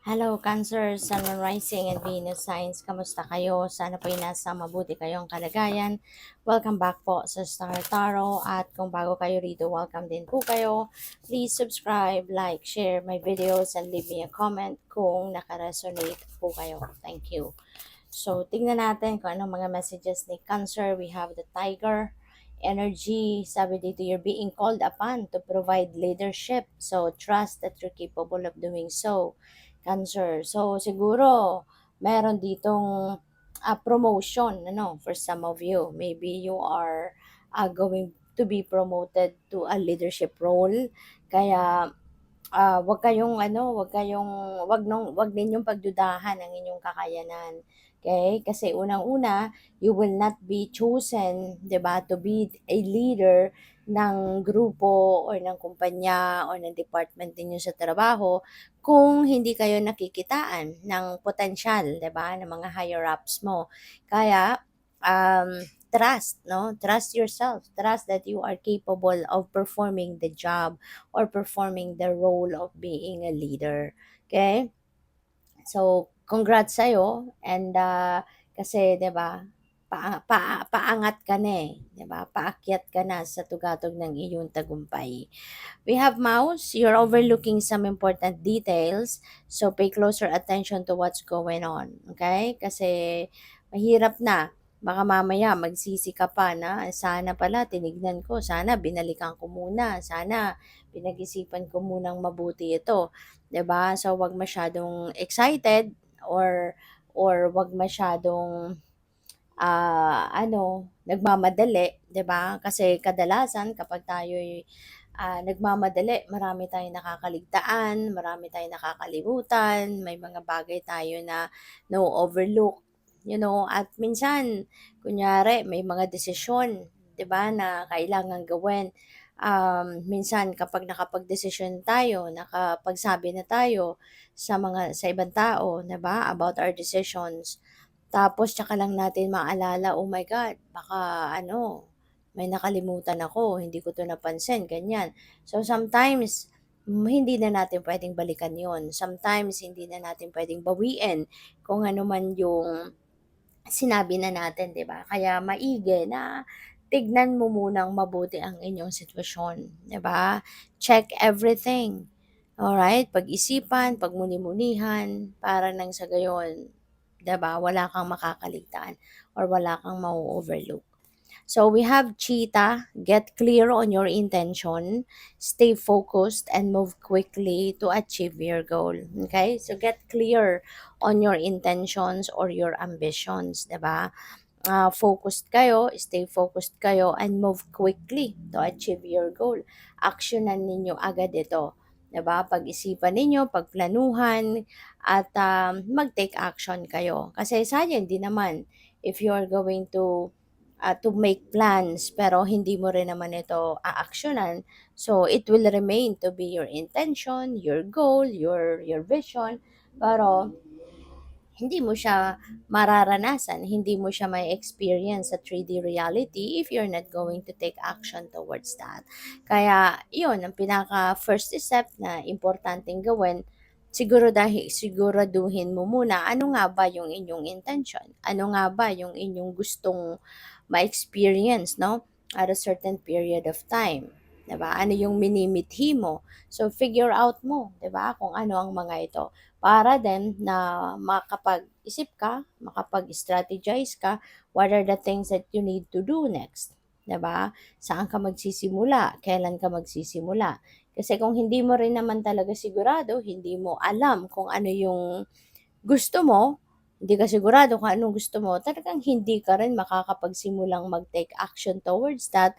Hello, Cancer, Sun, Moon, Rising, and Venus Signs. Kamusta kayo? Sana po ay nasa mabuti kayong kalagayan. Welcome back po sa Star Tarot. At kung bago kayo rito, welcome din po kayo. Please subscribe, like, share my videos, and leave me a comment kung nakaresonate po kayo. Thank you. So, tingnan natin kung anong mga messages ni Cancer. We have the Tiger energy. Sabi dito, you're being called upon to provide leadership. So, trust that you're capable of doing so. Cancer. So, siguro, meron ditong promotion, for some of you. Maybe you are going to be promoted to a leadership role. Kaya, wag ninyong pagdudahan ang inyong kakayanan. Okay? Kasi unang-una, you will not be chosen, 'di ba, to be a leader ng grupo or ng kumpanya or ng department ninyo sa trabaho kung hindi kayo nakikitaan ng potensyal, 'di ba, ng mga higher ups mo. Kaya trust, no? Trust yourself. Trust that you are capable of performing the job or performing the role of being a leader. Okay? So, congrats sa'yo. And kasi, 'di ba, paangat ka na eh. 'Di ba? Paakyat ka na sa tugatog ng iyong tagumpay. We have Mouse. You're overlooking some important details. So, pay closer attention to what's going on. Okay? Kasi, mahirap na. Baka mamaya magsisi ka pa na, sana pala tinignan ko, sana binalikan ko muna, sana pinag-isipan ko munang mabuti ito. 'Di ba? So, wag masyadong excited or wag masyadong nagmamadali, 'di ba? Kasi kadalasan kapag tayo'y nagmamadali, marami tayong nakakaligtaan, marami tayong nakakalimutan, may mga bagay tayo na no-overlook, at minsan, kunyari, may mga desisyon, 'di ba, na kailangan gawin. Minsan kapag nakapagdesisyon tayo, nakapagsabi na tayo sa ibang tao, 'di ba, about our decisions, tapos tsaka lang natin maalala, "Oh my God, baka may nakalimutan ako, hindi ko 'to napansin," ganyan. So sometimes, hindi na natin puwedeng balikan 'yon. Sometimes hindi na natin puwedeng bawiin kung ano man yung sinabi na natin, 'di ba? Kaya maigi na tignan mo munang mabuti ang inyong sitwasyon, 'di ba? Check everything. Alright? Pag-isipan, pagmuni-munihan, para nang sa gayon, 'di ba, wala kang makakaligtaan or wala kang mau-overlook. So we have Cheetah, get clear on your intention, stay focused, and move quickly to achieve your goal. Okay? So get clear on your intentions or your ambitions, 'di ba? Focused kayo, stay focused kayo, and move quickly to achieve your goal. Aksyonan ninyo agad ito. 'Di ba? Pag-isipan ninyo, pagplanuhan, at mag-take action kayo. Kasi sayang din naman if you are going to make plans pero hindi mo rin naman ito aaksyonan. So, it will remain to be your intention, your goal, your vision, pero hindi mo siya mararanasan, hindi mo siya may experience sa 3D reality if you're not going to take action towards that. Kaya, yun, ang pinaka first step na importanteng gawin, siguraduhin mo muna ano nga ba yung inyong intention, ano nga ba yung inyong gustong ma-experience, no? At a certain period of time. 'Di ba? Ano yung minimithi mo? So, figure out mo, 'di ba, kung ano ang mga ito para din na makapag-isip ka, makapag-strategize ka, what are the things that you need to do next, 'di ba? Saan ka magsisimula, kailan ka magsisimula. Kasi kung hindi mo rin naman talaga sigurado, hindi mo alam kung ano yung gusto mo, hindi ka sigurado kung anong gusto mo, talagang hindi ka rin makakapagsimulang mag-take action towards that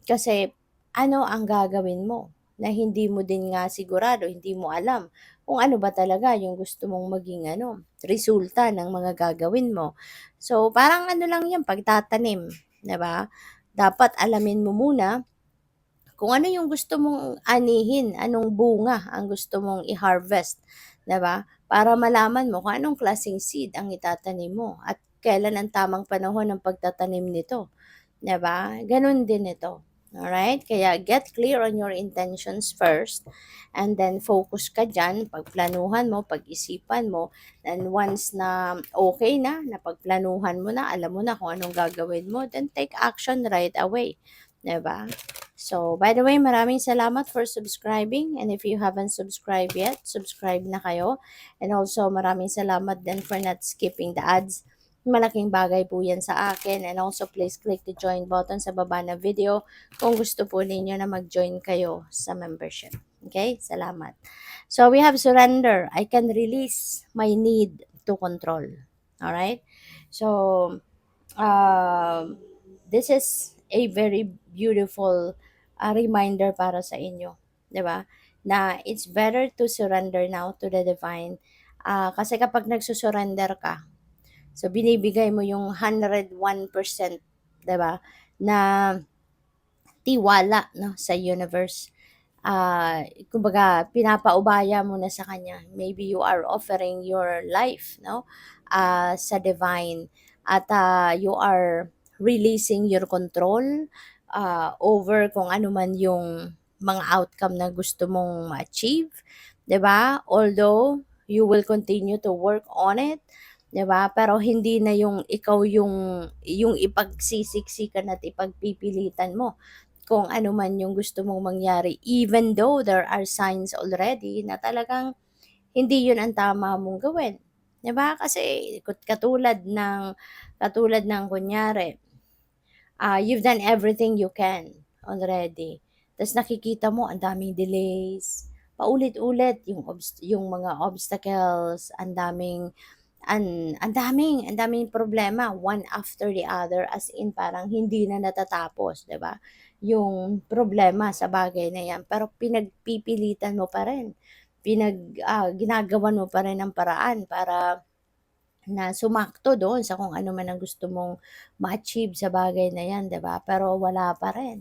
kasi ano ang gagawin mo na hindi mo din nga sigurado, hindi mo alam kung ano ba talaga yung gusto mong maging resulta ng mga gagawin mo. So, parang ano lang yan, pagtatanim, 'di ba? Dapat alamin mo muna kung ano yung gusto mong anihin, anong bunga ang gusto mong i-harvest, 'di ba? Para malaman mo kung anong klaseng seed ang itatanim mo at kailan ang tamang panahon ng pagtatanim nito, 'di ba? Gano'n din ito. Alright? Kaya get clear on your intentions first and then focus ka dyan, pagplanuhan mo, pag-isipan mo, and once na okay na, napagplanuhan mo na, alam mo na kung anong gagawin mo, then take action right away. 'Di ba? So, by the way, maraming salamat for subscribing, and if you haven't subscribed yet, subscribe na kayo. And also, maraming salamat din for not skipping the ads. Malaking bagay po yan sa akin. And also, please click the join button sa baba ng video kung gusto po ninyo na mag-join kayo sa membership. Okay? Salamat. So, we have surrender. I can release my need to control. Alright? So, this is a very beautiful reminder para sa inyo. 'Di ba? Na it's better to surrender now to the divine. Kasi kapag nagsusurrender ka, so binibigay mo yung 101%, 'di ba? Na tiwala no sa universe. Kumbaga pinapaubaya mo na sa kanya. Maybe you are offering your life no sa divine at you are releasing your control over kung ano man yung mga outcome na gusto mong ma-achieve, 'di ba? Although you will continue to work on it, 'di ba? Pero hindi na yung ikaw yung ipagsisiksikan at ipagpipilitan mo kung ano man yung gusto mong mangyari, even though there are signs already na talagang hindi yun ang tama mong gawin. 'Di ba? Kasi katulad ng kunyari, you've done everything you can already. Tapos nakikita mo ang daming delays, paulit-ulit yung mga obstacles, ang daming problema one after the other, as in parang hindi na natatapos, 'di ba? Yung problema sa bagay na 'yan, pero pinagpipilitan mo pa rin. Ginagawan mo pa rin ng paraan para na sumakto doon sa kung ano man ang gusto mong ma-achieve sa bagay na 'yan, 'di ba? Pero wala pa rin.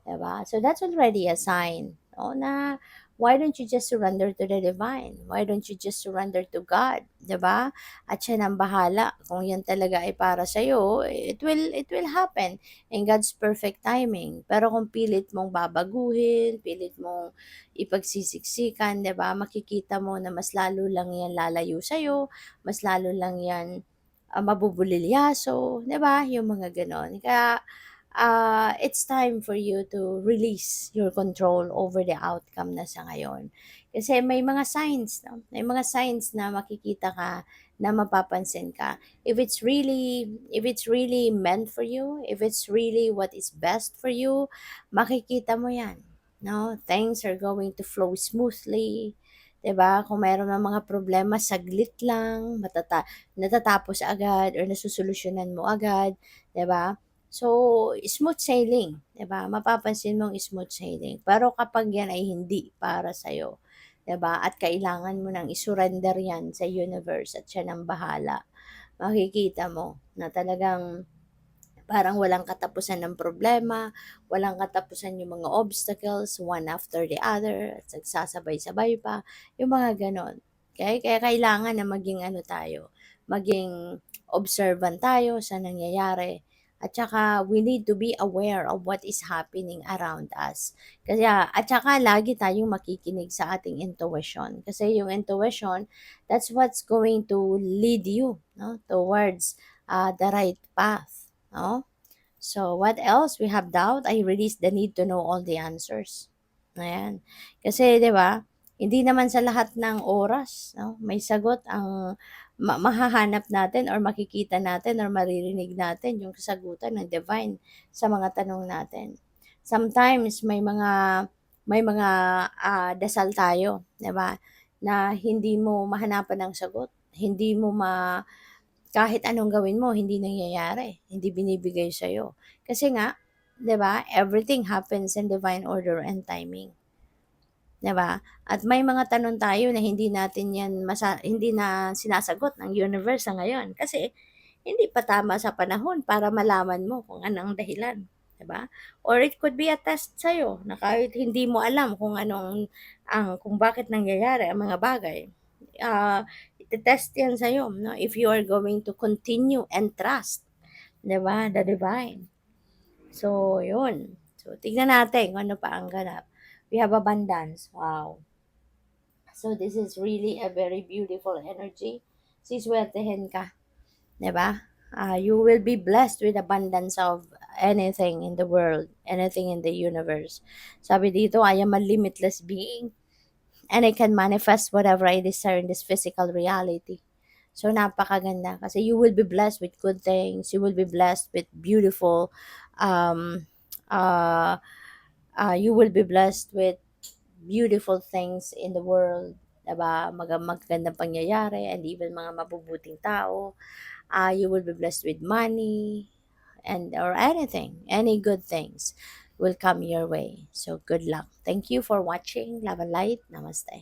'Di ba? So that's already a sign, no, na why don't you just surrender to the divine? Why don't you just surrender to God, 'di ba? At siya nang bahala. Kung 'yan talaga ay para sa iyo, it will happen in God's perfect timing. Pero kung pilit mong babaguhin, pilit mong ipagsisiksikan, 'di ba? Makikita mo na mas lalo lang 'yan lalayo sa iyo, mas lalo lang 'yan mabubulilyaso, 'di ba? Yung mga gano'n. Kaya it's time for you to release your control over the outcome na sa ngayon. Kasi may mga signs, no? May mga signs na makikita ka, na mapapansin ka. If it's really meant for you, if it's really what is best for you, makikita mo 'yan. No? Things are going to flow smoothly. 'Di ba? Kung mayroon ng mga problema, saglit lang, natatapos agad or nasusolusyunan mo agad, 'di ba? So, smooth sailing, 'di ba? Mapapansin mong smooth sailing. Pero kapag 'yan ay hindi para sa 'di ba? At kailangan mo nang i-surrender 'yan sa universe at siya nang bahala. Makikita mo na talagang parang walang katapusan ng problema, walang katapusan yung mga obstacles, one after the other, at nagsasabay-sabay pa, yung mga ganon. Okay? Kaya kailangan na maging ano tayo, maging observant tayo sa nangyayari. At saka, we need to be aware of what is happening around us. At saka, lagi tayong makikinig sa ating intuition. Kasi yung intuition, that's what's going to lead you no, towards the right path. No? So, what else? We have doubt. I release the need to know all the answers. Ayan. Kasi, di ba, hindi naman sa lahat ng oras, no, may sagot ang mahahanap natin or makikita natin or maririnig natin yung kasagutan ng divine sa mga tanong natin. Sometimes may mga dasal tayo, 'di ba? Na hindi mo mahanapan ng sagot, hindi mo kahit anong gawin mo hindi nangyayari, hindi binibigay sa'yo. Kasi nga, 'di ba, everything happens in divine order and timing, 'di ba? At may mga tanong tayo na hindi na sinasagot ng universe sa ngayon kasi hindi pa tama sa panahon para malaman mo kung ano ang dahilan, 'di ba? Or it could be a test sa'yo na kahit hindi mo alam kung bakit nangyayari ang mga bagay, ite-test 'yan sa'yo 'no, if you are going to continue and trust, 'di ba, the divine. So, 'yun. So, So, tignan natin kung ano pa ang ganap. We have abundance. Wow. So, this is really a very beautiful energy. Siswertehin ka. 'Di ba? You will be blessed with abundance of anything in the world, anything in the universe. Sabi dito, I am a limitless being and I can manifest whatever I desire in this physical reality. So, napakaganda kasi you will be blessed with good things. You will be blessed with beautiful, um, uh, you will be blessed with beautiful things in the world. Diba? Magandang pangyayari and even mga mabubuting tao. You will be blessed with money and or anything, any good things will come your way. So good luck. Thank you for watching. Love and light. Namaste.